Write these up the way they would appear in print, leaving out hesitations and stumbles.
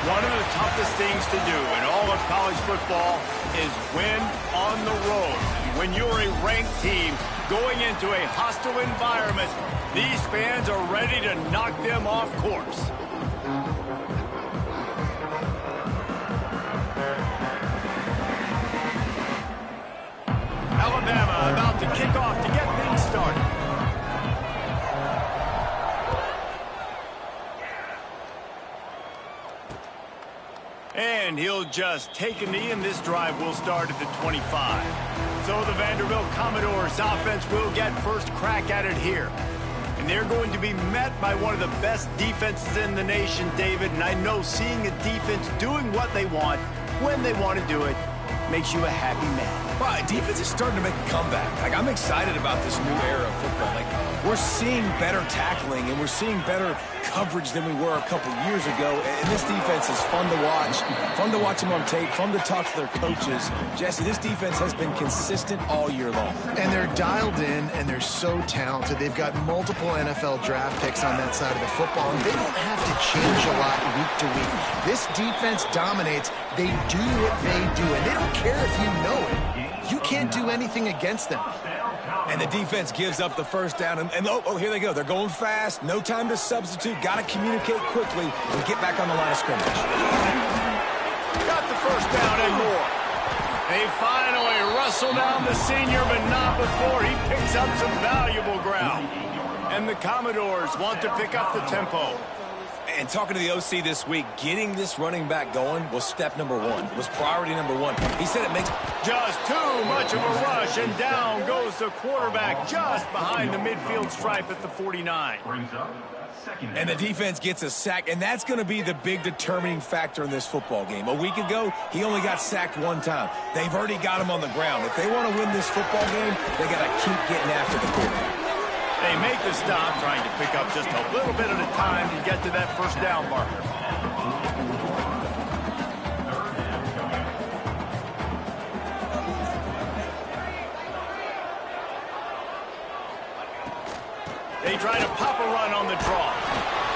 One of the toughest things to do in all of college football is win on the road. When you're a ranked team going into a hostile environment, these fans are ready to knock them off course. Alabama about to kick off to get things started. And he'll just take a knee, and this drive will start at the 25. So the Vanderbilt Commodores offense will get first crack at it here. And they're going to be met by one of the best defenses in the nation, David. And I know seeing a defense doing what they want, when they want to do it, makes you a happy man. Well, defense is starting to make a comeback. Like, I'm excited about this new era of football. Like, we're seeing better tackling, and we're seeing better coverage than we were a couple years ago. And this defense is fun to watch them on tape, fun to talk to their coaches. Jesse, this defense has been consistent all year long. And they're dialed in, and they're so talented. They've got multiple NFL draft picks on that side of the football, and they don't have to change a lot week to week. This defense dominates. They do what they do, and they don't care if you know it. You can't do anything against them. And the defense gives up the first down. And oh, here they go. They're going fast. No time to substitute. Got to communicate quickly and get back on the line of scrimmage. Got the first down and more. They finally wrestle down the senior, but not before he picks up some valuable ground. And the Commodores want to pick up the tempo. And talking to the OC this week, getting this running back going was step number one. It was priority number one. He said it makes just too much of a rush, and down goes the quarterback just behind the midfield stripe at the 49. And the defense gets a sack, and that's going to be the big determining factor in this football game. A week ago, he only got sacked one time. They've already got him on the ground. If they want to win this football game, they got to keep getting after the quarterback. They make the stop, trying to pick up just a little bit at a time to get to that first down marker. They try to pop a run on the draw.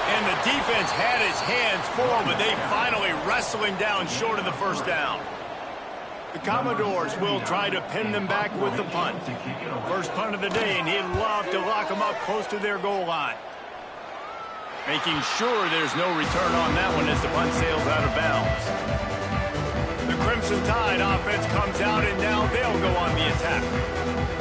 And the defense had his hands full, but they finally wrestle him down short of the first down. The Commodores will try to pin them back with the punt. First punt of the day, and he'd love to lock them up close to their goal line. Making sure there's no return on that one as the punt sails out of bounds. The Crimson Tide offense comes out, and now they'll go on the attack.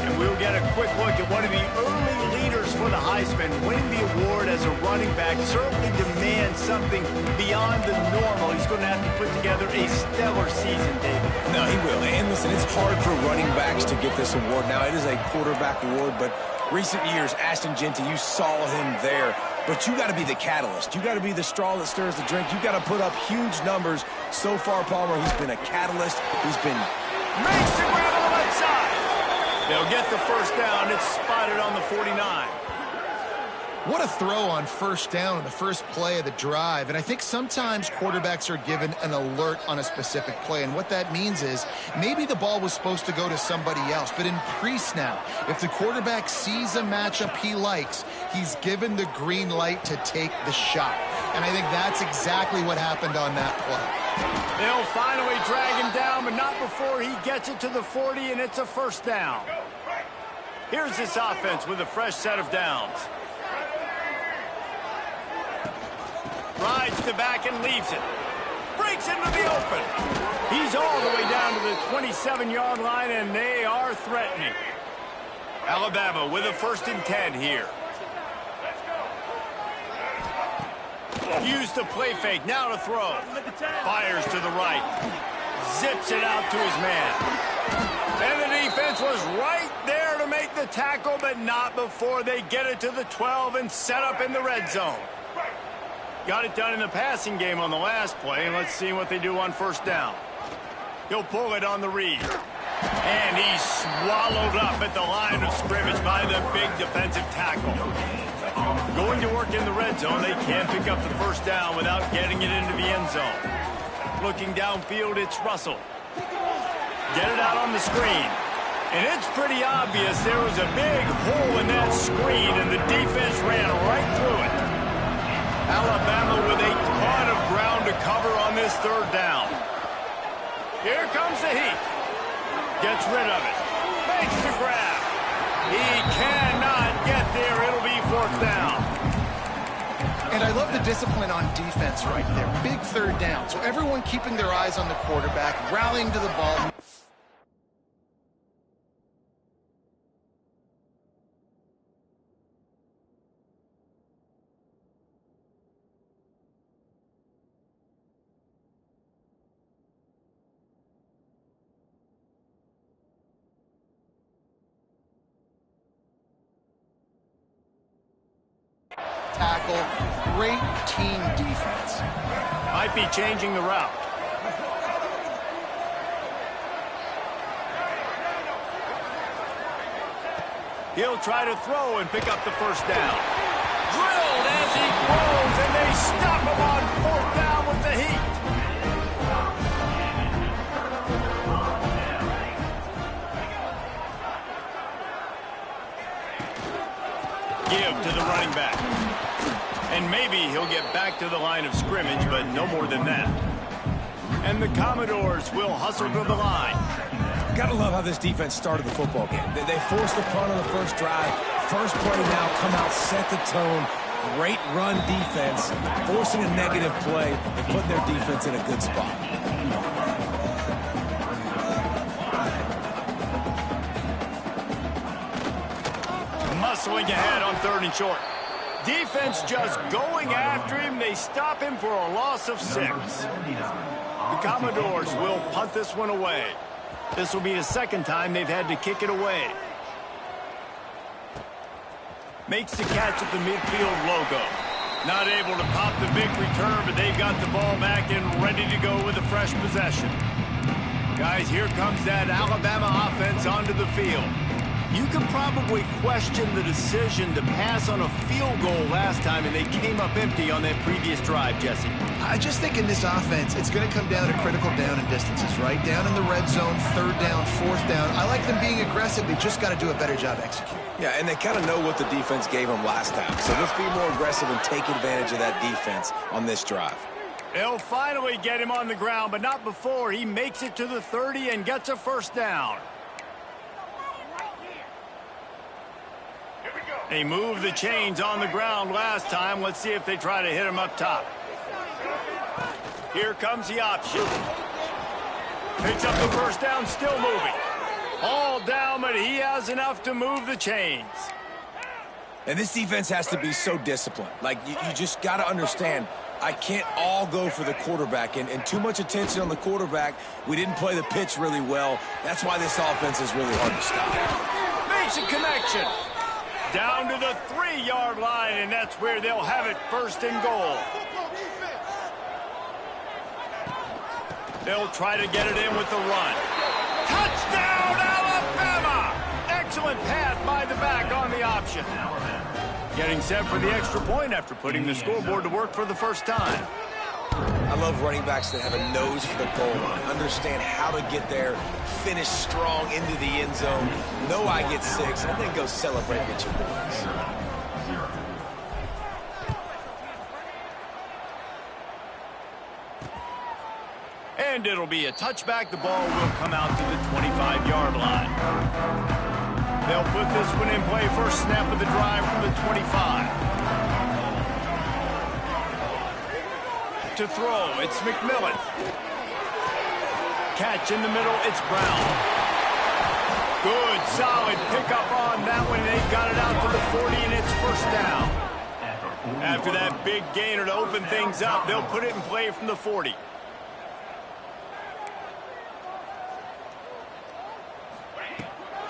And we'll get a quick look at one of the early leaders for the Heisman. Winning the award as a running back certainly demands something beyond the normal. He's going to have to put together a stellar season, David. No, he will. And listen, it's hard for running backs to get this award. Now, it is a quarterback award, but recent years, Ashton Jeanty, you saw him there. But you got to be the catalyst. You got to be the straw that stirs the drink. You got to put up huge numbers. So far, Palmer, he's been a catalyst. He's been... Makes the grab on the right side. They'll get the first down. It's spotted on the 49. What a throw on first down in the first play of the drive. And I think sometimes quarterbacks are given an alert on a specific play. And what that means is maybe the ball was supposed to go to somebody else. But in pre-snap, if the quarterback sees a matchup he likes, he's given the green light to take the shot. And I think that's exactly what happened on that play. They'll finally drag him down, but not before he gets it to the 40, and it's a first down. Here's this offense with a fresh set of downs. Rides the back and leaves it. Breaks into the open. He's all the way down to the 27-yard line, and they are threatening. Alabama with a 1st and 10 here. Use the play fake, now to throw. Fires to the right. Zips it out to his man. And the defense was right there to make the tackle, but not before they get it to the 12 and set up in the red zone. Got it done in the passing game on the last play, and let's see what they do on first down. He'll pull it on the read. And he's swallowed up at the line of scrimmage by the big defensive tackle. Going to work in the red zone, they can't pick up the first down without getting it into the end zone. Looking downfield, it's Russell. Get it out on the screen. And it's pretty obvious there was a big hole in that screen, and the defense ran right through it. Alabama with a ton of ground to cover on this this third down. Here comes the heat. Gets rid of it. Makes the grab. He cannot get there. It'll be fourth down. And I love the discipline on defense right there. Big third down. So everyone keeping their eyes on the quarterback, rallying to the ball. Tackle, great team defense. Might be changing the route. He'll try to throw and pick up the first down. Drilled as he throws, and they stop him on fourth down with the heat. Give to the running back. And maybe he'll get back to the line of scrimmage, but no more than that. And the Commodores will hustle to the line. Gotta love how this defense started the football game. They forced the punt on the first drive. First play now, come out, set the tone. Great run defense, forcing a negative play and putting their defense in a good spot. Muscling ahead on third and short. Defense just going after him. They stop him for a loss of 6. The Commodores will punt this one away. This will be the second time they've had to kick it away. Makes the catch at the midfield logo. Not able to pop the big return, but they've got the ball back and ready to go with a fresh possession. Guys, here comes that Alabama offense onto the field. You could probably question the decision to pass on a field goal last time, and they came up empty on that previous drive, Jesse. I just think in this offense, it's going to come down to critical down and distances, right? Down in the red zone, third down, fourth down. I like them being aggressive. They just got to do a better job executing. Yeah, and they kind of know what the defense gave them last time. So let's be more aggressive and take advantage of that defense on this drive. They'll finally get him on the ground, but not before he makes it to the 30 and gets a first down. They moved the chains on the ground last time. Let's see if they try to hit him up top. Here comes the option. Picks up the first down, still moving. All down, but he has enough to move the chains. And this defense has to be so disciplined. Like, you just got to understand, I can't all go for the quarterback. And too much attention on the quarterback. We didn't play the pitch really well. That's why this offense is really hard to stop. Makes a connection. Down to the 3-yard line, and that's where they'll have it, first and goal. They'll try to get it in with the run. Touchdown, Alabama! Excellent pass by the back on the option. Getting set for the extra point after putting the scoreboard to work for the first time. I love running backs that have a nose for the goal line, understand how to get there, finish strong into the end zone, know I get 6, and then go celebrate with your boys. And it'll be a touchback. The ball will come out to the 25-yard line. They'll put this one in play. First snap of the drive from the 25. To throw, it's McMillan. Catch in the middle, it's Brown. Good, solid pickup on that one. They've got it out to the 40, and it's first down. After that big gainer to open things up, they'll put it in play from the 40.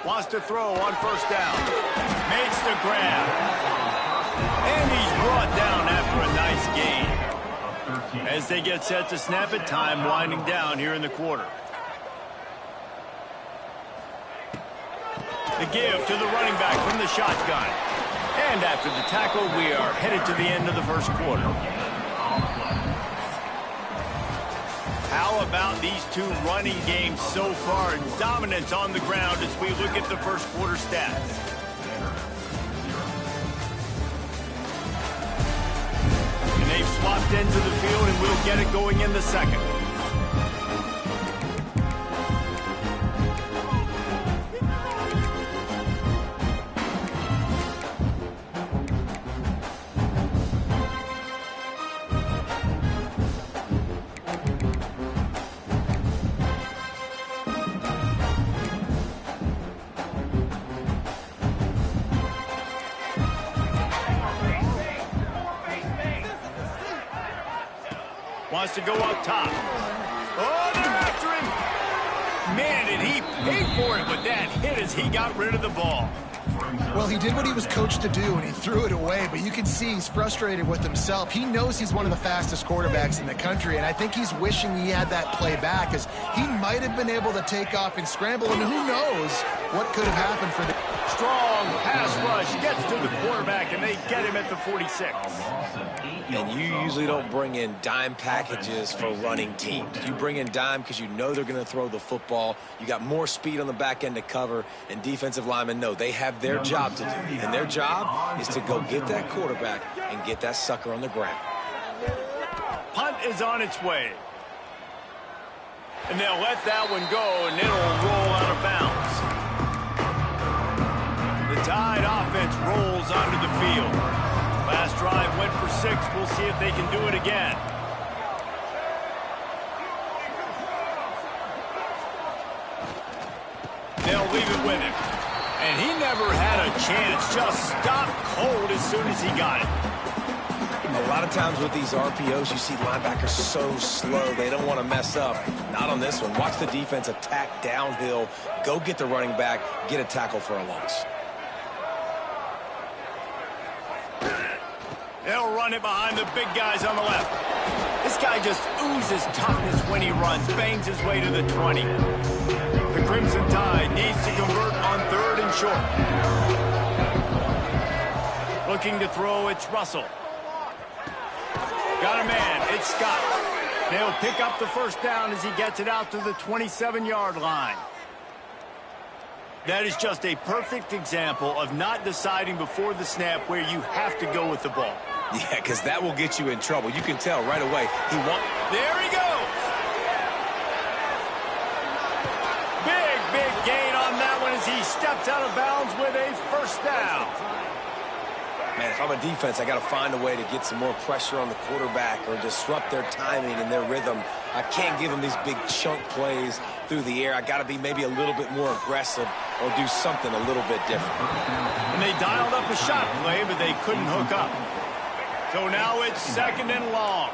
Wants to throw on first down. Makes the grab. And he's brought down after a nice gain. As they get set to snap it, time winding down here in the quarter. The give to the running back from the shotgun. And after the tackle, we are headed to the end of the first quarter. How about these two running games so far? Dominance on the ground as we look at the first quarter stats. They've swapped both ends of the field, and we'll get it going in the second. Wants to go up top. Oh, they're after him. Man, did he pay for it with that hit as he got rid of the ball. Well, he did what he was coached to do, and he threw it away, but you can see he's frustrated with himself. He knows he's one of the fastest quarterbacks in the country, and I think he's wishing he had that play back, because he might have been able to take off and scramble, and who knows what could have happened for the... Strong pass rush gets to the quarterback, and they get him at the 46. And you usually don't bring in dime packages for running teams. You bring in dime because you know they're going to throw the football. You got more speed on the back end to cover, and defensive linemen know they have their job to do. And their job is to go get that quarterback and get that sucker on the ground. Punt is on its way. And they'll let that one go, and it'll roll out of bounds. The Tide offense rolls onto the field. Last drive went for 6. We'll see if they can do it again. They'll leave it with him. And he never had a chance. Just stopped cold as soon as he got it. A lot of times with these RPOs, you see linebackers so slow, they don't want to mess up. Not on this one. Watch the defense attack downhill, go get the running back, get a tackle for a loss. They'll run it behind the big guys on the left. This guy just oozes toughness when he runs, bangs his way to the 20. The Crimson Tide needs to convert on 3rd and short. Looking to throw, it's Russell. Got a man, it's Scott. They'll pick up the first down as he gets it out to the 27-yard line. That is just a perfect example of not deciding before the snap where you have to go with the ball. Yeah, because that will get you in trouble. You can tell right away. There he goes. Big gain on that one as he steps out of bounds with a first down. Man, if I'm a defense, I got to find a way to get some more pressure on the quarterback or disrupt their timing and their rhythm. I can't give them these big chunk plays through the air. I got to be maybe a little bit more aggressive or do something a little bit different. And they dialed up a shot play, but they couldn't hook up. So now it's 2nd and long.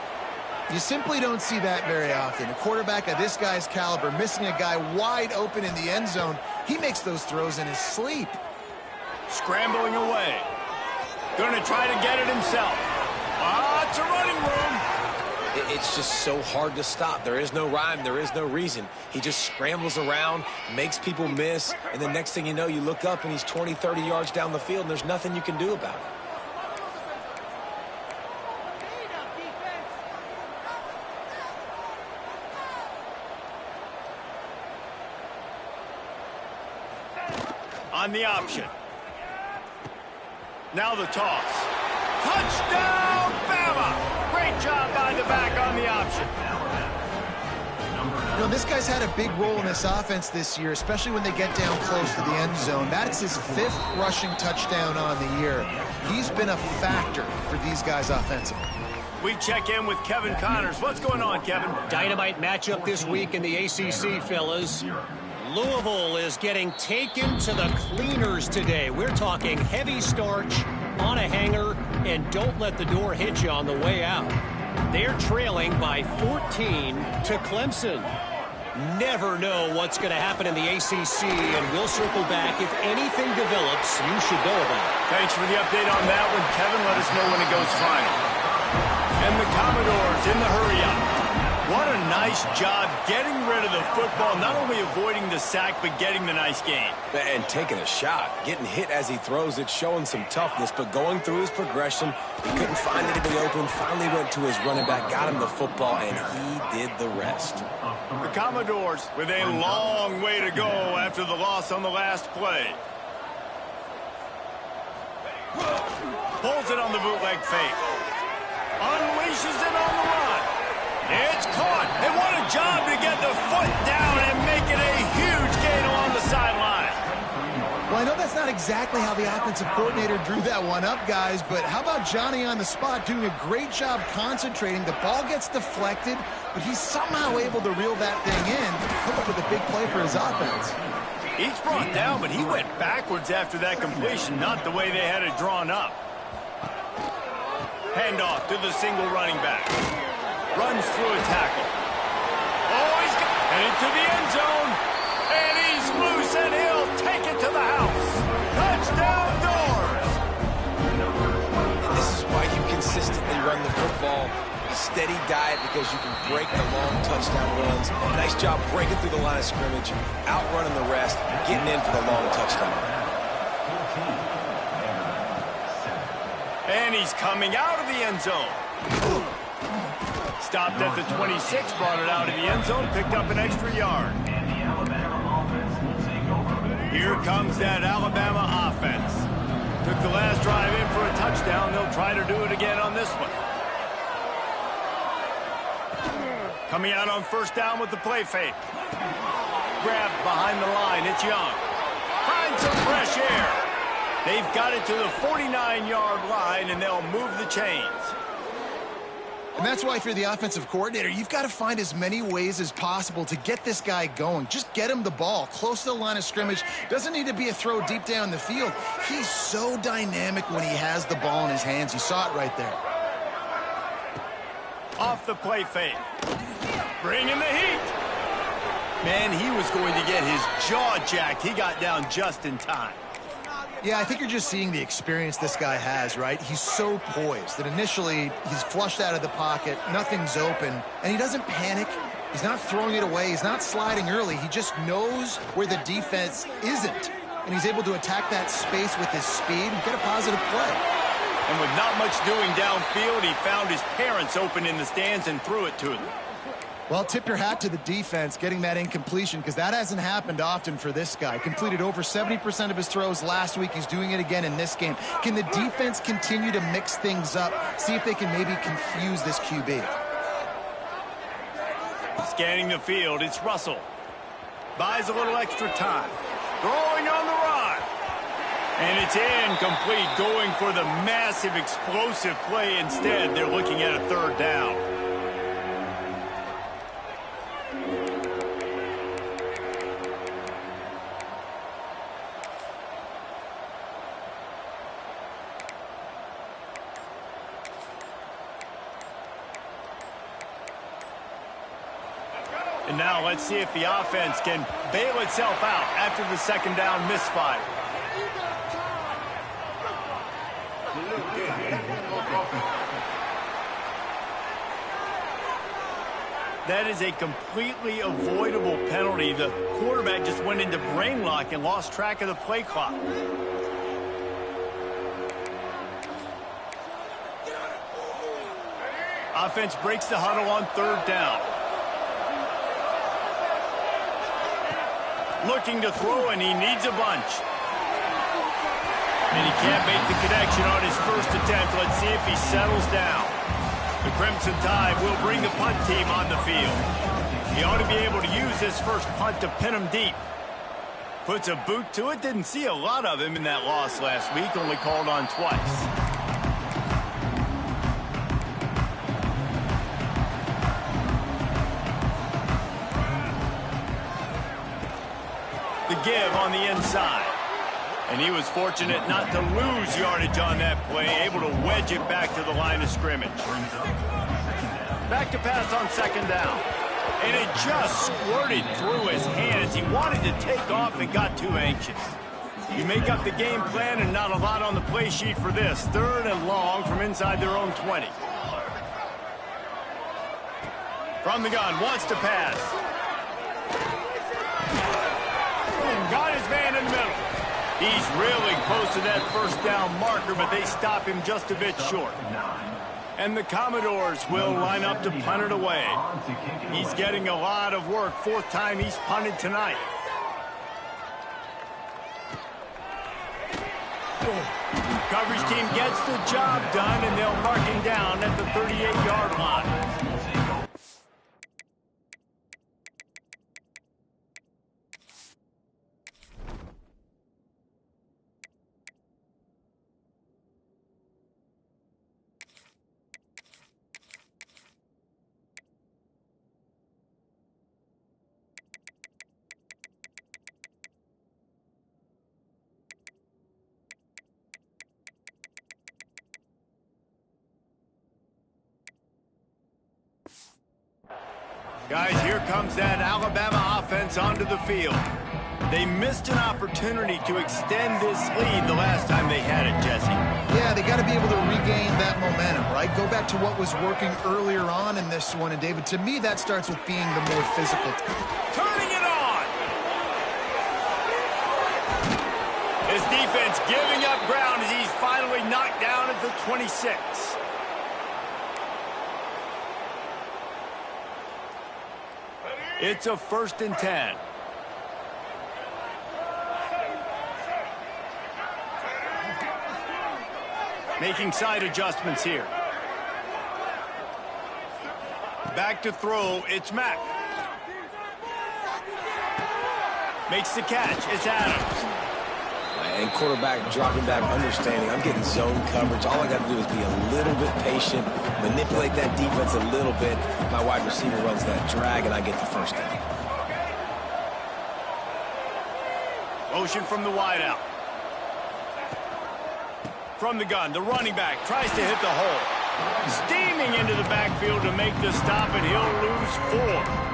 You simply don't see that very often. A quarterback of this guy's caliber missing a guy wide open in the end zone. He makes those throws in his sleep. Scrambling away. Going to try to get it himself. It's a running room. It's just so hard to stop. There is no rhyme. There is no reason. He just scrambles around, makes people miss, and the next thing you know, you look up and he's 20, 30 yards down the field, and there's nothing you can do about it. On the option. Now the toss. Touchdown, Bama! Great job by the back on the option. You know, this guy's had a big role in this offense this year, especially when they get down close to the end zone. That's his 5th rushing touchdown on the year. He's been a factor for these guys offensively. We check in with Kevin Connors. What's going on, Kevin? Dynamite matchup this week in the ACC, fellas. Louisville is getting taken to the cleaners today. We're talking heavy starch on a hanger, and don't let the door hit you on the way out. They're trailing by 14 to Clemson. Never know what's going to happen in the ACC, and we'll circle back. If anything develops, you should know about it. Thanks for the update on that one, Kevin. Let us know when it goes final. And the Commodores in the hurry-up. What a nice job getting rid of the football, not only avoiding the sack, but getting the nice gain. And taking a shot, getting hit as he throws it, showing some toughness, but going through his progression, he couldn't find anybody open, finally went to his running back, got him the football, and he did the rest. The Commodores with a long way to go after the loss on the last play. Pulls it on the bootleg fake. Unleashes it on the run. It's caught. And what a job to get the foot down and make it a huge gain along the sideline. Well, I know that's not exactly how the offensive coordinator drew that one up, guys, but how about Johnny on the spot doing a great job concentrating? The ball gets deflected, but he's somehow able to reel that thing in, come up with a big play for his offense. He's brought down, but he went backwards after that completion, not the way they had it drawn up. Handoff to the single running back. Runs through a tackle. Oh, he's headed to the end zone. And he's loose, and he'll take it to the house. Touchdown, Doors! This is why you consistently run the football. A steady diet because you can break the long touchdown runs. Nice job breaking through the line of scrimmage, outrunning the rest, getting in for the long touchdown. And he's coming out of the end zone. Stopped at the 26, brought it out of the end zone, picked up an extra yard. Here comes that Alabama offense. Took the last drive in for a touchdown. They'll try to do it again on this one. Coming out on first down with the play fake. Grabbed behind the line. It's Young. Finds some fresh air. They've got it to the 49-yard line, and they'll move the chains. And that's why if you're the offensive coordinator, you've got to find as many ways as possible to get this guy going. Just get him the ball close to the line of scrimmage. Doesn't need to be a throw deep down the field. He's so dynamic when he has the ball in his hands. You saw it right there. Off the play fake. Bringing the heat. Man, he was going to get his jaw jacked. He got down just in time. Yeah, I think you're just seeing the experience this guy has, right? He's so poised that initially he's flushed out of the pocket, nothing's open, and he doesn't panic. He's not throwing it away. He's not sliding early. He just knows where the defense isn't, and he's able to attack that space with his speed and get a positive play. And with not much doing downfield, he found his parents open in the stands and threw it to them. Well, tip your hat to the defense getting that incompletion because that hasn't happened often for this guy. Completed over 70% of his throws last week. He's doing it again in this game. Can the defense continue to mix things up? See if they can maybe confuse this QB. Scanning the field, it's Russell. Buys a little extra time. Throwing on the run. And it's incomplete, going for the massive explosive play instead. They're looking at a third down. And now let's see if the offense can bail itself out after the second down misfire. That is a completely avoidable penalty. The quarterback just went into brain lock and lost track of the play clock. Offense breaks the huddle on third down. Looking to throw, and he needs a bunch. And he can't make the connection on his first attempt. Let's see if he settles down. The Crimson Tide will bring the punt team on the field. He ought to be able to use his first punt to pin him deep. Puts a boot to it. Didn't see a lot of him in that loss last week. Only called on twice. The give on the inside. And he was fortunate not to lose yardage on that play, able to wedge it back to the line of scrimmage. Back to pass on second down. And it just squirted through his hands. He wanted to take off and got too anxious. You make up the game plan and not a lot on the play sheet for this. Third and long from inside their own 20. From the gun, wants to pass. Got his man in the middle. He's really close to that first down marker, but they stop him just a bit short. And the Commodores will line up to punt it away. He's getting a lot of work. Fourth time he's punted tonight. Coverage team gets the job done, and they'll mark him down at the 38-yard line. Guys, here comes that Alabama offense onto the field. They missed an opportunity to extend this lead the last time they had it, Jesse. Yeah, they got to be able to regain that momentum, right? Go back to what was working earlier on in this one. And, David, to me, that starts with being the more physical. Turning it on! His defense giving up ground as he's finally knocked down at the 26. It's a 1st and 10. Making side adjustments here. Back to throw, it's Mack. Makes the catch, it's Adams. And quarterback dropping back, understanding I'm getting zone coverage. All I got to do is be a little bit patient, manipulate that defense a little bit. My wide receiver runs that drag, and I get the first down. Motion from the wideout. From the gun, the running back tries to hit the hole. Steaming into the backfield to make the stop, and he'll lose 4.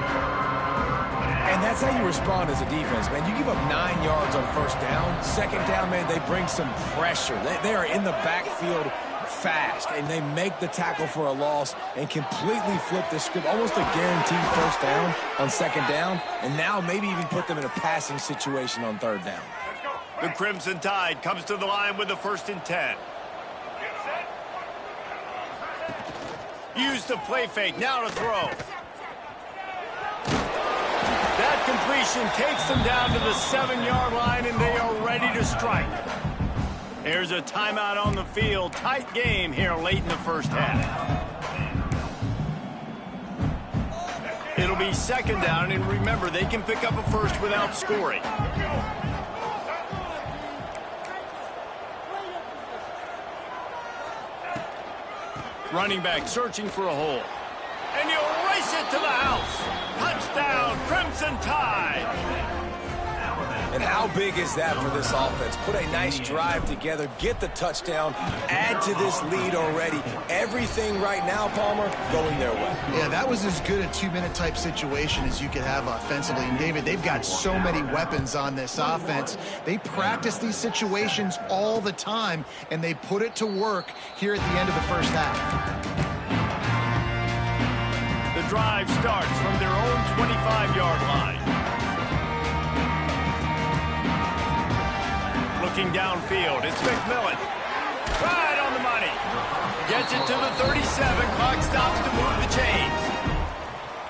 And that's how you respond as a defense, man. You give up 9 yards on 1st down. 2nd down, man, they bring some pressure. They are in the backfield fast, and they make the tackle for a loss and completely flip the script. Almost a guaranteed 1st down on 2nd down, and now maybe even put them in a passing situation on 3rd down. The Crimson Tide comes to the line with the 1st and 10. Use the play fake, now to throw. That completion takes them down to the 7-yard line, and they are ready to strike. There's a timeout on the field. Tight game here late in the 1st half. It'll be 2nd down, and remember, they can pick up a 1st without scoring. Running back searching for a hole. And he'll race it to the house. Touchdown, Crimson Tide. And how big is that for this offense? Put a nice drive together, get the touchdown, add to this lead already. Everything right now, Palmer, going their way. Yeah, that was as good a 2-minute type situation as you could have offensively. And, David, they've got so many weapons on this offense. They practice these situations all the time, and they put it to work here at the end of the 1st half. The drive starts from their own 25-yard line. Looking downfield, it's McMillan. Right on the money. Gets it to the 37. Clock stops to move the chains.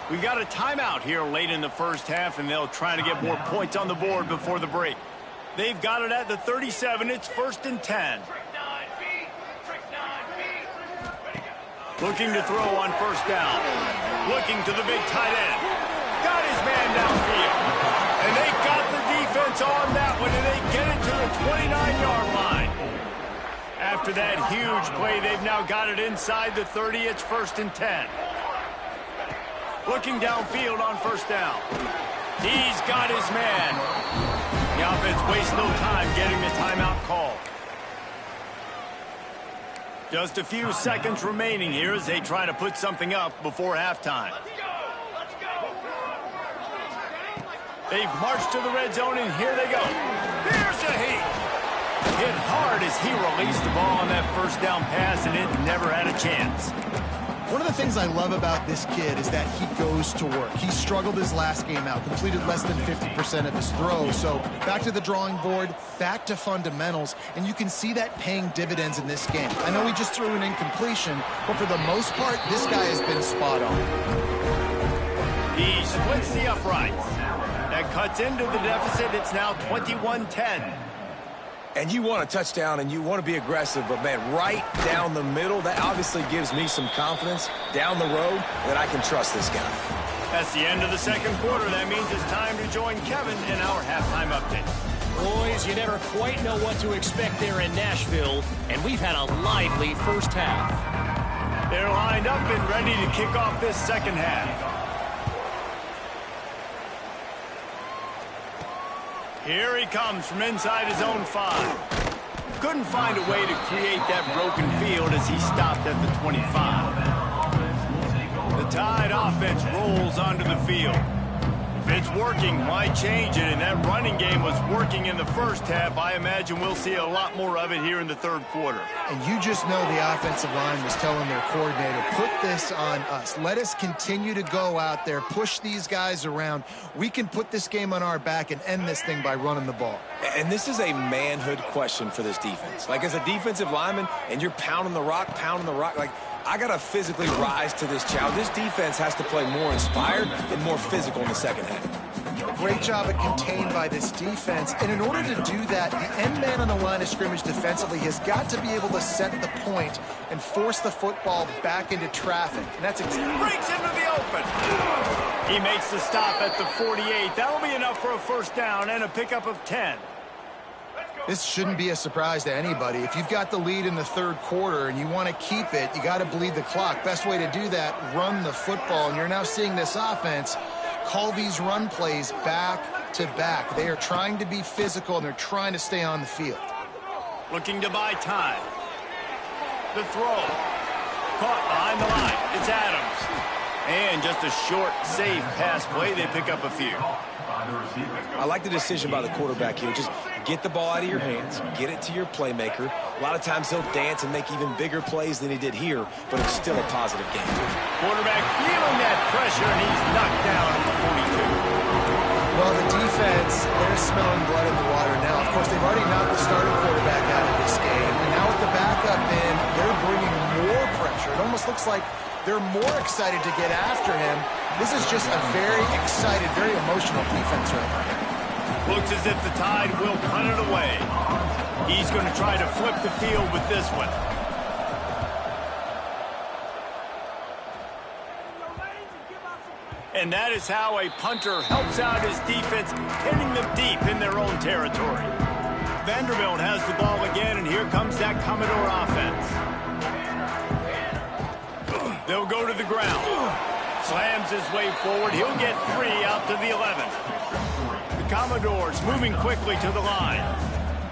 We got a timeout here late in the 1st half, and they'll try to get more points on the board before the break. They've got it at the 37. It's 1st and 10. Looking to throw on 1st down. Looking to the big tight end. Got his man downfield. And they got the defense on that one, and they get it to the 29-yard line. After that huge play, they've now got it inside the 30. It's 1st and 10. Looking downfield on 1st down. He's got his man. The offense wastes no time getting the timeout call. Just a few seconds remaining here as they try to put something up before halftime. They've marched to the red zone, and here they go. Here's the heat. Hit hard as he released the ball on that 1st down pass, and it never had a chance. One of the things I love about this kid is that he goes to work. He struggled his last game out, completed less than 50% of his throws. So back to the drawing board, back to fundamentals, and you can see that paying dividends in this game. I know he just threw an incompletion, but for the most part, this guy has been spot on. He splits the uprights. That cuts into the deficit. It's now 21-10. And you want a touchdown and you want to be aggressive, but, man, right down the middle, that obviously gives me some confidence down the road that I can trust this guy. That's the end of the second quarter. That means it's time to join Kevin in our halftime update. Boys, you never quite know what to expect there in Nashville, and we've had a lively first half. They're lined up and ready to kick off this second half. Here he comes from inside his own 5. Couldn't find a way to create that broken field as he stopped at the 25. The Tide offense rolls onto the field. If it's working, why change it? And that running game was working in the first half. I imagine we'll see a lot more of it here in the third quarter. And you just know the offensive line was telling their coordinator, put this on us. Let us continue to go out there, push these guys around. We can put this game on our back and end this thing by running the ball. And this is a manhood question for this defense. Like, as a defensive lineman, and you're pounding the rock, like, I got to physically rise to this challenge. This defense has to play more inspired and more physical in the second half. Great job at contained by this defense. And in order to do that, the end man on the line of scrimmage defensively has got to be able to set the point and force the football back into traffic. And that's breaks into the open. He makes the stop at the 48. That'll be enough for a first down and a pickup of 10. This shouldn't be a surprise to anybody. If you've got the lead in the third quarter and you want to keep it, you got to bleed the clock. Best way to do that, run the football. And you're now seeing this offense call these run plays back to back. They are trying to be physical, and they're trying to stay on the field. Looking to buy time. The throw. Caught behind the line. It's Adams. And just a short, safe pass play. They pick up a few. I like the decision by the quarterback here. Just get the ball out of your hands, get it to your playmaker. A lot of times he'll dance and make even bigger plays than he did here, but it's still a positive game. Quarterback feeling that pressure, and he's knocked down at the 42. Well, the defense, they're smelling blood in the water now. Of course, they've already knocked the starting quarterback out of this game. And now with the backup in, they're bringing more pressure. It almost looks like they're more excited to get after him. This is just a very excited, very emotional defense right now. Looks as if the Tide will punt it away. He's going to try to flip the field with this one. And that is how a punter helps out his defense, hitting them deep in their own territory. Vanderbilt has the ball again, and here comes that Commodore offense. They'll go to the ground. Slams his way forward. He'll get 3 out to the 11. The Commodores moving quickly to the line.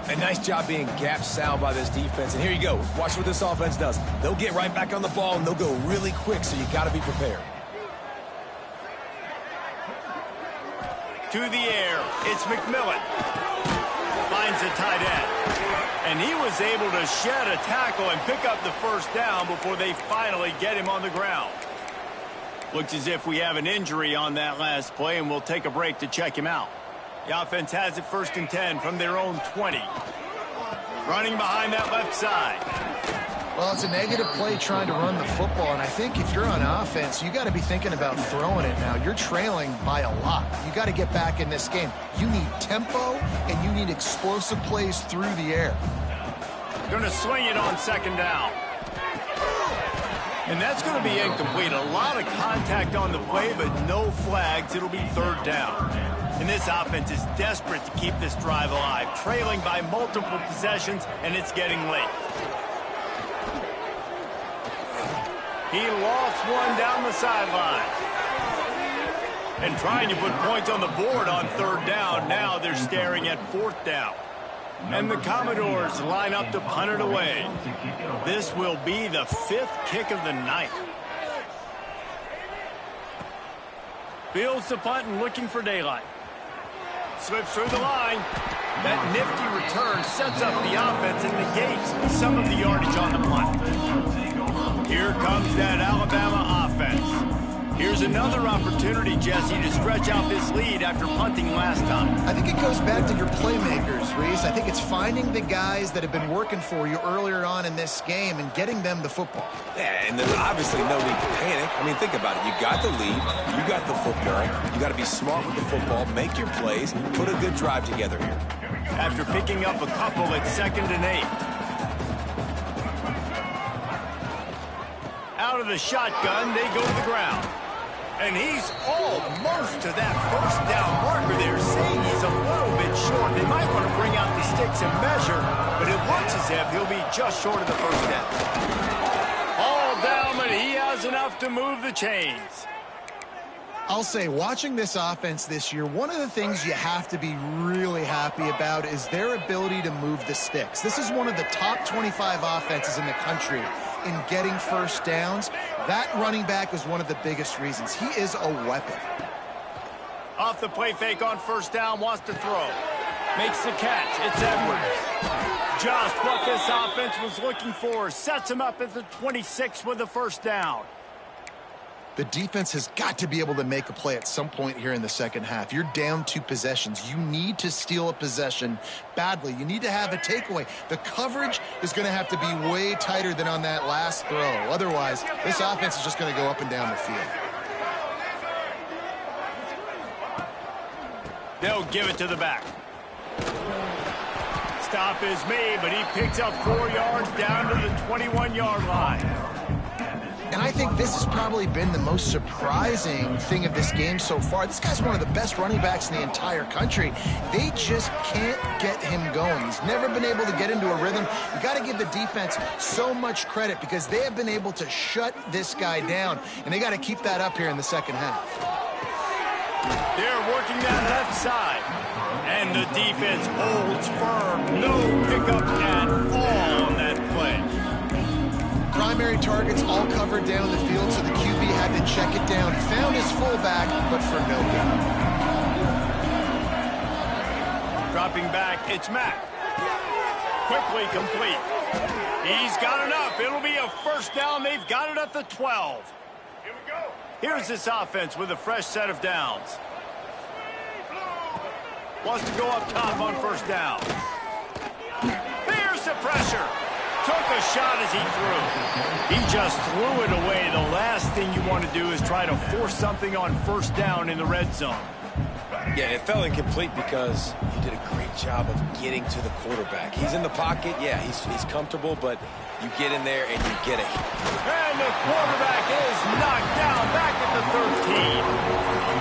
A nice job being gap sound by this defense. And here you go. Watch what this offense does. They'll get right back on the ball, and they'll go really quick, so you got to be prepared. To the air, it's McMillan. Finds the tight end. And he was able to shed a tackle and pick up the first down before they finally get him on the ground. Looks as if we have an injury on that last play, and we'll take a break to check him out. The offense has it 1st and 10 from their own 20. Running behind that left side. Well, it's a negative play trying to run the football, and I think if you're on offense, you got to be thinking about throwing it now. You're trailing by a lot. You got to get back in this game. You need tempo, and you need explosive plays through the air. Going to swing it on 2nd down. And that's going to be incomplete. A lot of contact on the play, but no flags. It'll be 3rd down. And this offense is desperate to keep this drive alive, trailing by multiple possessions, and it's getting late. He lost one down the sideline. And trying to put points on the board on 3rd down. Now they're staring at 4th down. And the Commodores line up to punt it away. This will be the 5th kick of the night. Fields the punt and looking for daylight. Slips through the line. That nifty return sets up the offense and negates some of the yardage on the punt. Here comes that Alabama offense. Here's another opportunity, Jesse, to stretch out this lead after punting last time. I think it goes back to your playmakers, Reese. I think it's finding the guys that have been working for you earlier on in this game and getting them the football. Yeah, and there's obviously no need to panic. I mean, think about it. You got the lead. You got the football. You got to be smart with the football, make your plays, put a good drive together here. After picking up a couple at 2nd and 8. Out of the shotgun, they go to the ground. And he's almost to that first down marker there, saying he's a little bit short. They might want to bring out the sticks and measure, but it looks as if he'll be just short of the first down. All down, but he has enough to move the chains. I'll say, watching this offense this year, one of the things you have to be really happy about is their ability to move the sticks. This is one of the top 25 offenses in the country in getting first downs. That running back is one of the biggest reasons. He is a weapon. Off the play fake on first down, wants to throw. Makes the catch. It's Edwards. Just what this offense was looking for. Sets him up at the 26 with the first down. The defense has got to be able to make a play at some point here in the second half. You're down 2 possessions. You need to steal a possession badly. You need to have a takeaway. The coverage is going to have to be way tighter than on that last throw. Otherwise, this offense is just going to go up and down the field. They'll give it to the back. Stop is made, but he picks up 4 yards down to the 21-yard line. And I think this has probably been the most surprising thing of this game so far. This guy's one of the best running backs in the entire country. They just can't get him going. He's never been able to get into a rhythm. You got to give the defense so much credit because they have been able to shut this guy down, and they got to keep that up here in the second half. They're working that left side, and the defense holds firm. No pickup at all on that play. Primary targets all covered down the field, so the QB had to check it down. He found his fullback, but for no gain. Dropping back, it's Mack. Quickly complete. He's got enough. It'll be a first down. They've got it at the 12. Here we go. Here's this offense with a fresh set of downs. Wants to go up top on first down. Here's the pressure. Took a shot as he threw. He just threw it away. The last thing you want to do is try to force something on first down in the red zone. Yeah, it fell incomplete because he did a great job of getting to the quarterback. He's in the pocket. Yeah, he's comfortable, but you get in there and you get it. And the quarterback is knocked down back at the 13.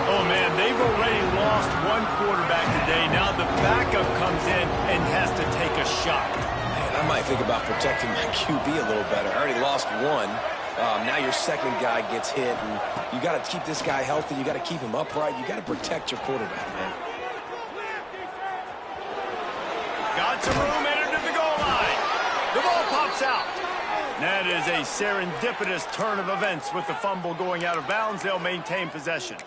Oh, man, they've already lost one quarterback today. Now the backup comes in and has to take a shot. I might think about protecting my QB a little better. I already lost one. Now your second guy gets hit, and you got to keep this guy healthy. You got to keep him upright. You got to protect your quarterback, man. Got some room, entered to the goal line. The ball pops out. That is a serendipitous turn of events with the fumble going out of bounds. They'll maintain possession.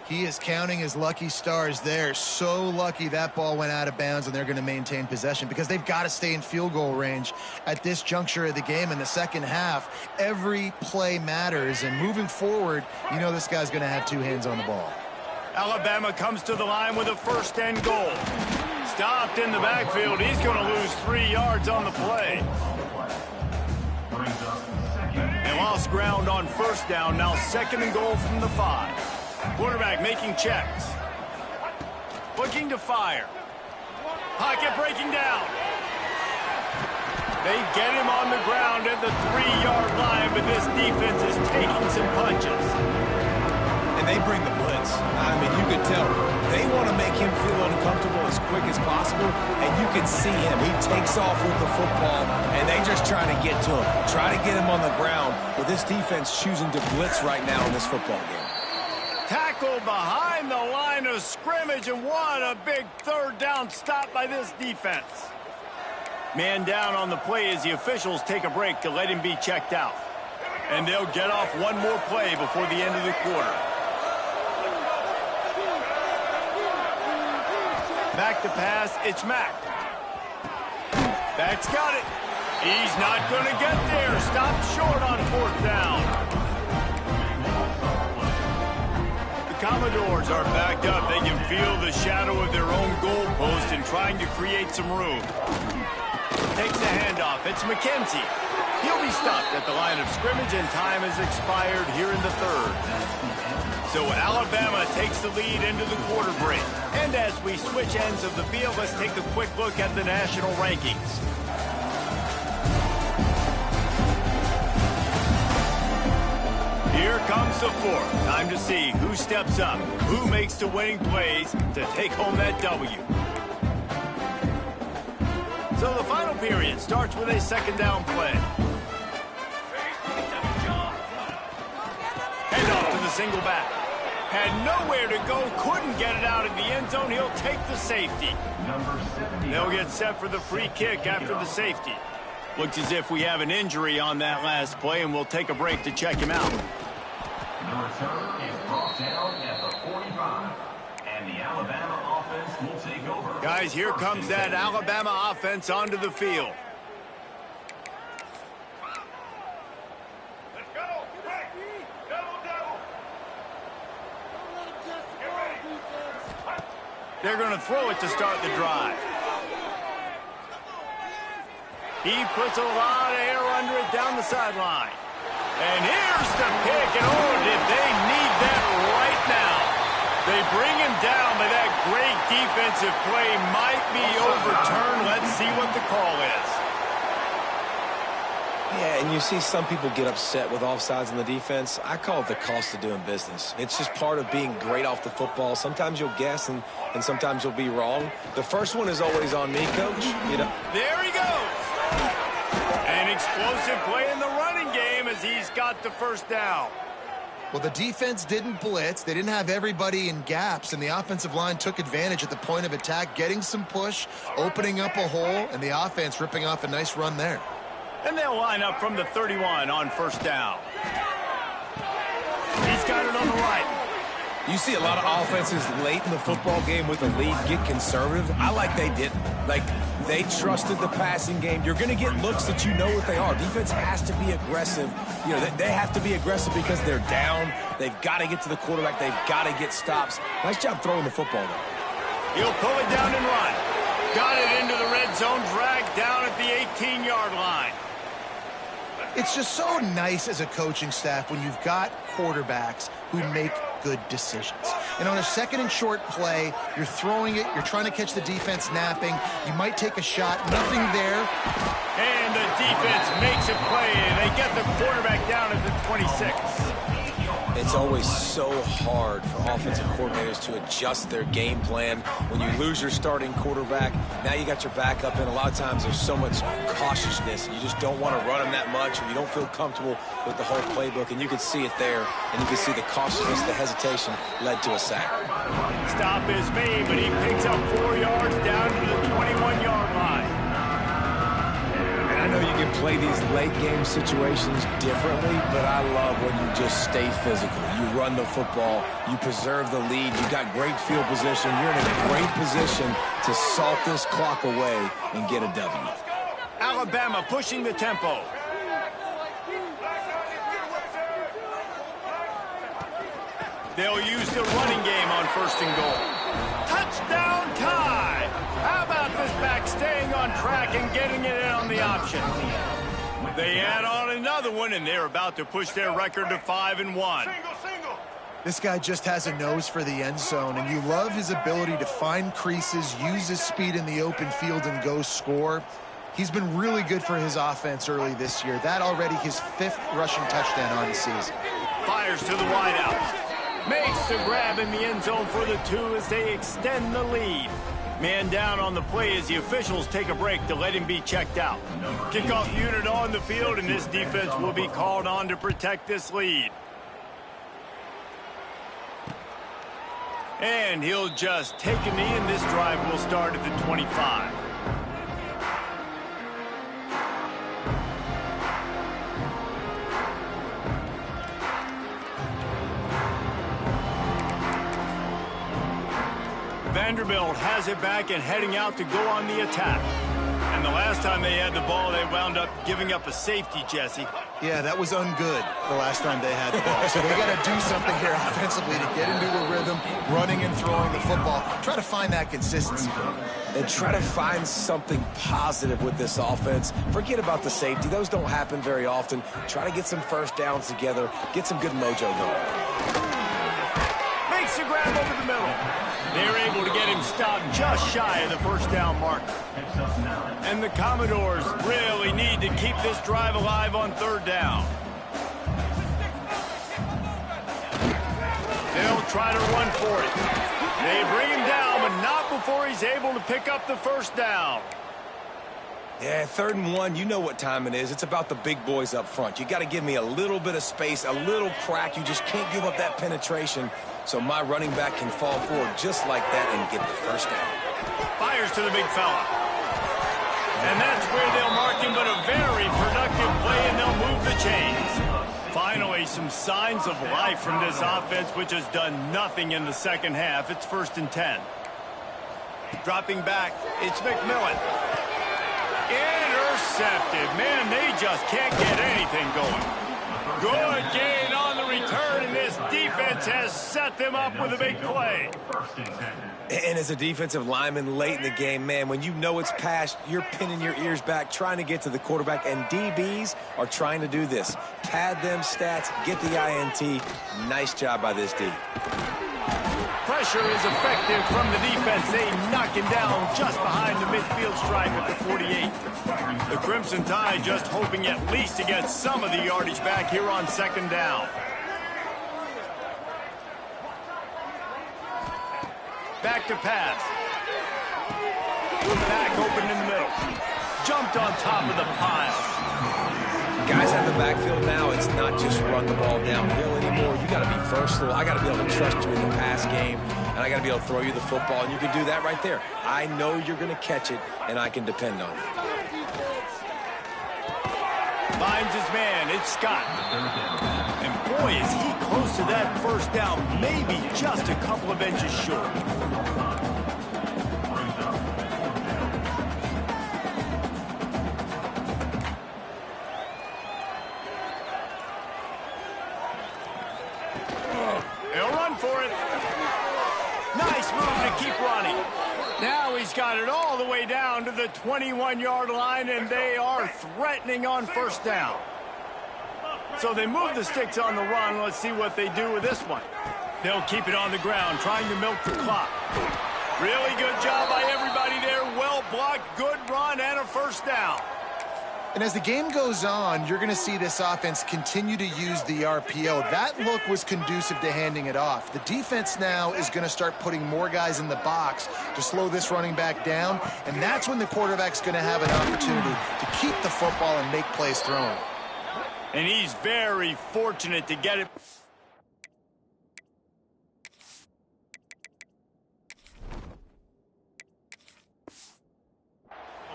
He is counting his lucky stars there. So lucky that ball went out of bounds, and they're going to maintain possession because they've got to stay in field goal range at this juncture of the game in the second half. Every play matters, and moving forward, you know this guy's going to have 2 hands on the ball. Alabama comes to the line with a first and goal. Stopped in the backfield. He's going to lose 3 yards on the play. They lost ground on first down. Now 2nd and goal from the 5. Quarterback making checks. Looking to fire. Pocket breaking down. They get him on the ground at the 3-yard line, but this defense is taking some punches. And they bring the blitz. I mean, you could tell. They want to make him feel uncomfortable as quick as possible, and you can see him. He takes off with the football, and they just trying to get to him. Try to get him on the ground, but this defense choosing to blitz right now in this football game. Tackle behind the line of scrimmage, and what a big 3rd down stop by this defense. Man down on the play as the officials take a break to let him be checked out. And they'll get off one more play before the end of the quarter. Back to pass, it's Mack. Mack's got it. He's not going to get there. Stopped short on 4th down. Commodores are backed up. They can feel the shadow of their own goalpost and trying to create some room. Takes the handoff. It's McKenzie. He'll be stopped at the line of scrimmage, and time has expired here in the third. So Alabama takes the lead into the quarter break. And as we switch ends of the field, let's take a quick look at the national rankings. Here comes the fourth. Time to see who steps up, who makes the winning plays to take home that W. So the final period starts with a second down play. Hand off to the single back. Had nowhere to go, couldn't get it out of the end zone. He'll take the safety. They'll get set for the free kick after the safety. Looks as if we have an injury on that last play, and we'll take a break to check him out. The return is brought down at the 45, and the Alabama offense will take over. Guys, here comes that Alabama offense onto the field. Let's go. Double. They're going to throw it to start the drive. He puts a lot of air under it down the sideline. And here's the pick, and oh, did they need that right now. They bring him down, but that great defensive play might be overturned. Let's see what the call is. Yeah, and you see some people get upset with offsides in the defense. I call it the cost of doing business. It's just part of being great off the football. Sometimes you'll guess, and sometimes you'll be wrong. The first one is always on me, Coach. You know. There he goes. An explosive play in the running game as he's got the first down. Well, the defense didn't blitz. They didn't have everybody in gaps, and the offensive line took advantage at the point of attack, getting some push, opening up a hole, and the offense ripping off a nice run there. And they'll line up from the 31 on first down. He's got it on the right. You see a lot of offenses late in the football game with a lead get conservative. I like they didn't. Like, they trusted the passing game. You're going to get looks that you know what they are. Defense has to be aggressive. You know, they have to be aggressive because they're down. They've got to get to the quarterback. They've got to get stops. Nice job throwing the football, though. He'll pull it down and run. Got it into the red zone, dragged down at the 18-yard line. It's just so nice as a coaching staff when you've got quarterbacks who make good decisions. And on a second and short play, you're throwing it, you're trying to catch the defense napping, you might take a shot, nothing there. And the defense makes a play, and they get the quarterback down at the 26. It's always so hard for offensive coordinators to adjust their game plan. When you lose your starting quarterback, now you got your backup in. A lot of times there's so much cautiousness. You just don't want to run them that much, or you don't feel comfortable with the whole playbook. And you can see it there, and you can see the cautiousness, the hesitation led to a sack. Stop is made, but he picks up 4 yards down to the 21-yard line. I know you can play these late game situations differently, but I love when you just stay physical. You run the football, you preserve the lead, you got great field position, you're in a great position to salt this clock away and get a W. Alabama pushing the tempo. They'll use the running game on first and goal. Touchdown tie! How about this back staying on track and getting it in on the option? They add on another one, and they're about to push their record to 5-1. This guy just has a nose for the end zone, and you love his ability to find creases, use his speed in the open field, and go score. He's been really good for his offense early this year. That already his 5th rushing touchdown on the season. Fires to the wideout. Makes the grab in the end zone for the 2 as they extend the lead. Man down on the play as the officials take a break to let him be checked out. Kickoff unit on the field, and this defense will be called on to protect this lead. And he'll just take a knee, and this drive will start at the 25. Vanderbilt has it back and heading out to go on the attack. And the last time they had the ball, they wound up giving up a safety, Jesse. Yeah, that was ungood the last time they had the ball. So they got to do something here offensively to get into a rhythm, running and throwing the football. Try to find that consistency. And try to find something positive with this offense. Forget about the safety. Those don't happen very often. Try to get some first downs together. Get some good mojo going. Makes the grab over the middle. They're able to get him stopped just shy of the first down marker. And the Commodores really need to keep this drive alive on third down. They'll try to run for it. They bring him down, but not before he's able to pick up the first down. Yeah, 3rd and 1, you know what time it is. It's about the big boys up front. You got to give me a little bit of space, a little crack. You just can't give up that penetration so my running back can fall forward just like that and get the first down. Fires to the big fella. And that's where they'll mark him, but a very productive play, and they'll move the chains. Finally, some signs of life from this offense, which has done nothing in the second half. It's 1st and 10. Dropping back, it's McMillan. Intercepted. Man, they just can't get anything going. Good gain on the return, and this defense has set them up with a big play. And as a defensive lineman late in the game, man, when you know it's past, you're pinning your ears back, trying to get to the quarterback, and DBs are trying to do this. Pad them stats, get the INT. Nice job by this D. Pressure is effective from the defense. They knock him down just behind the midfield stripe at the 48. The Crimson Tide just hoping at least to get some of the yardage back here on 2nd down. Back to pass. Back open in the middle. Jumped on top of the pile. Guys at the backfield now, it's not just run the ball downhill anymore. You got to be versatile. I got to be able to trust you in the pass game, and I got to be able to throw you the football, and you can do that right there. I know you're going to catch it, and I can depend on it. Finds his man. It's Scott. And boy, is he close to that first down. Maybe just a couple of inches short. He'll run for it. Nice move to keep running. Now he's got it all the way down to the 21-yard line, and they are threatening on first down. So they move the sticks on the run. Let's see what they do with this one. They'll keep it on the ground, trying to milk the clock. Really good job by everybody there. Well blocked, good run, and a first down. And as the game goes on, you're going to see this offense continue to use the RPO. That look was conducive to handing it off. The defense now is going to start putting more guys in the box to slow this running back down, and that's when the quarterback's going to have an opportunity to keep the football and make plays throwing. And he's very fortunate to get it.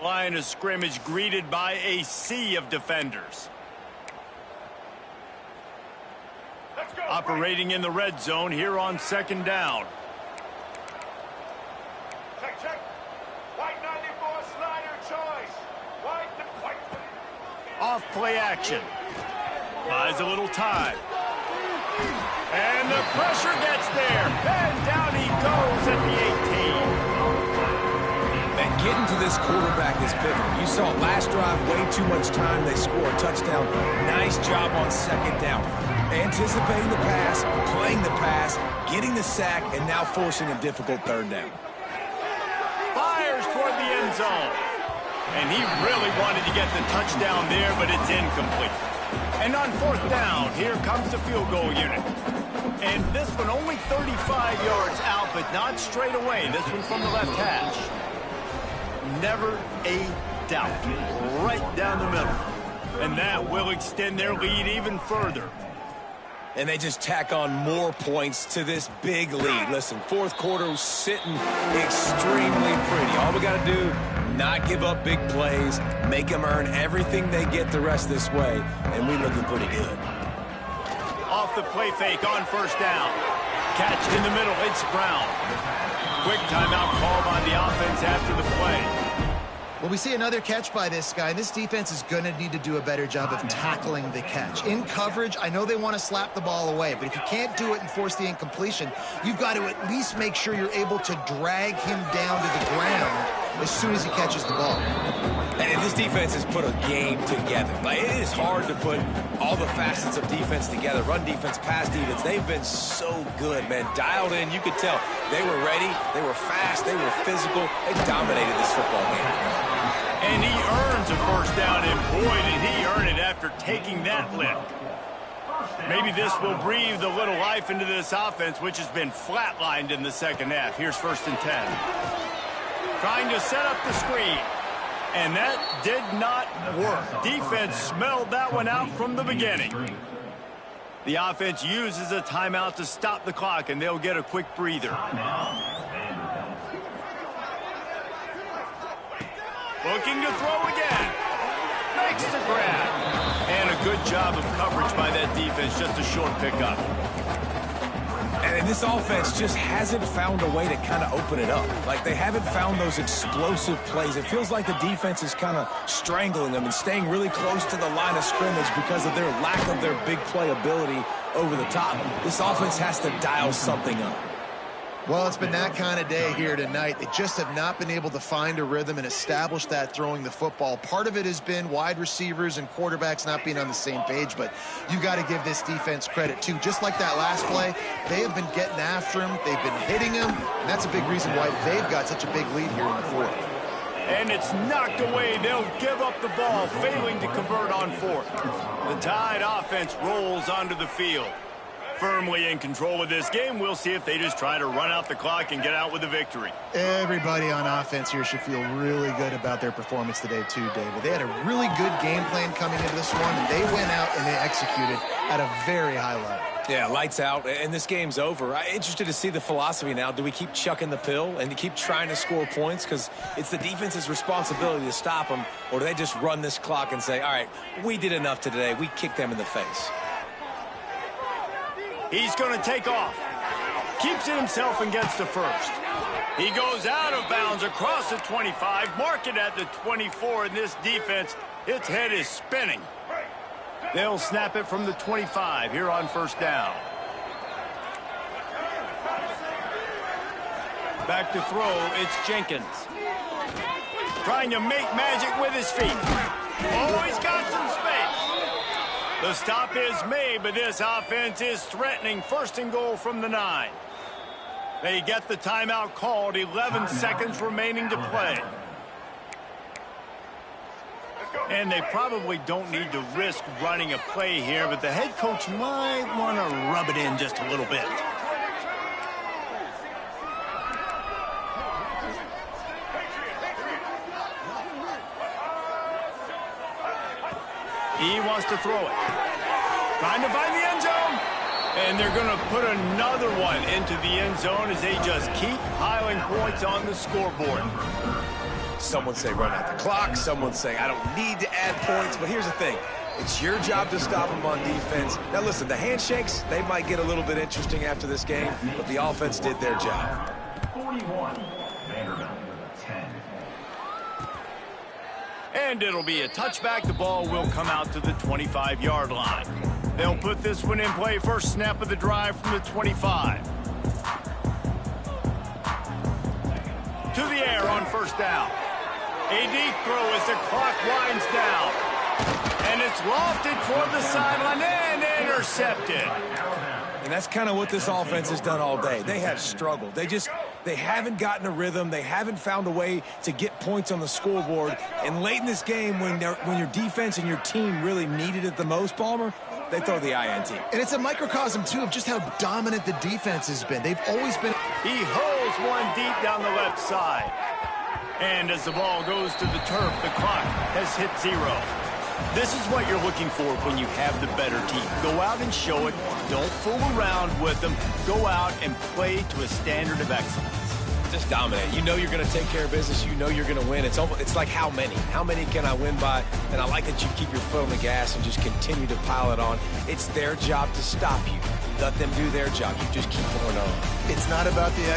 Line of scrimmage greeted by a sea of defenders. Operating in the red zone here on 2nd down. Check, check. Y3W6 slider choice. Off play action. Buys a little time. And the pressure gets there. And down he goes at the 18. And getting to this quarterback is pivotal. You saw last drive, way too much time. They score a touchdown. Nice job on 2nd down. Anticipating the pass, playing the pass, getting the sack, and now forcing a difficult 3rd down. Fires toward the end zone. And he really wanted to get the touchdown there, but it's incomplete. And on 4th down, here comes the field goal unit. And this one only 35 yards out, but not straight away. This one from the left hash. Never a doubt. Right down the middle. And that will extend their lead even further. And they just tack on more points to this big lead. Listen, 4th quarter was sitting extremely pretty. All we got to do, not give up big plays, make them earn everything they get the rest this way, and we're looking pretty good. Off the play fake on 1st down. Catch in the middle, it's Brown. Quick timeout called on the offense after the play. Well, we see another catch by this guy. This defense is going to need to do a better job of tackling the catch. In coverage, I know they want to slap the ball away, but if you can't do it and force the incompletion, you've got to at least make sure you're able to drag him down to the ground as soon as he catches the ball. And this defense has put a game together. Like, it is hard to put all the facets of defense together. Run defense, pass defense. They've been so good, man. Dialed in. You could tell they were ready. They were fast. They were physical. They dominated this football game. And he earns a first down, and boy, did he earn it after taking that lift. Maybe this will breathe a little life into this offense, which has been flatlined in the second half. Here's 1st and 10. Trying to set up the screen. And that did not work. Defense smelled that one out from the beginning. The offense uses a timeout to stop the clock, and they'll get a quick breather. Looking to throw again. Makes the grab. And a good job of coverage by that defense. Just a short pickup. And this offense just hasn't found a way to kind of open it up. Like, they haven't found those explosive plays. It feels like the defense is kind of strangling them and staying really close to the line of scrimmage because of their lack of their big play ability over the top. This offense has to dial something up. Well, it's been that kind of day here tonight. They just have not been able to find a rhythm and establish that throwing the football. Part of it has been wide receivers and quarterbacks not being on the same page, but you've got to give this defense credit, too. Just like that last play, they have been getting after him. They've been hitting him, and that's a big reason why they've got such a big lead here in the fourth. And it's knocked away. They'll give up the ball, failing to convert on fourth. The Tide offense rolls onto the field. Firmly in control of this game. We'll see if they just try to run out the clock and get out with a victory. Everybody on offense here should feel really good about their performance today too, David. They had a really good game plan coming into this one, and they went out and they executed at a very high level. Yeah, lights out, and this game's over. I'm interested to see the philosophy now. Do we keep chucking the pill and keep trying to score points because it's the defense's responsibility to stop them, or do they just run this clock and say, all right, we did enough today. We kicked them in the face. He's going to take off. Keeps it himself and gets the first. He goes out of bounds across the 25, mark it at the 24, and this defense, its head is spinning. They'll snap it from the 25 here on 1st down. Back to throw, it's Jenkins. Trying to make magic with his feet. Oh, he's got some space. The stop is made, but this offense is threatening. 1st and goal from the 9. They get the timeout called. 11 seconds remaining to play. And they probably don't need to risk running a play here, but the head coach might want to rub it in just a little bit. He wants to throw it. Trying to find the end zone. And they're going to put another one into the end zone as they just keep piling points on the scoreboard. Someone say run out the clock. Someone say I don't need to add points. But here's the thing. It's your job to stop them on defense. Now, listen, the handshakes, they might get a little bit interesting after this game, but the offense did their job. 41, Vanderbilt with a 10. And it'll be a touchback. The ball will come out to the 25-yard line. They'll put this one in play. First snap of the drive from the 25. To the air on 1st down. A deep throw as the clock winds down. And it's lofted toward the sideline and intercepted. And that's kind of what this offense has done all day. They have struggled. They haven't gotten a rhythm. They haven't found a way to get points on the scoreboard. And late in this game, when your defense and your team really needed it the most, Palmer, they throw the INT. And it's a microcosm, too, of just how dominant the defense has been. They've always been... He holds one deep down the left side. And as the ball goes to the turf, the clock has hit 0. This is what you're looking for when you have the better team. Go out and show it. Don't fool around with them. Go out and play to a standard of excellence. Just dominate. You know you're going to take care of business. You know you're going to win. It's like how many? How many can I win by? And I like that you keep your foot on the gas and just continue to pile it on. It's their job to stop you. Let them do their job. You just keep going on. It's not about the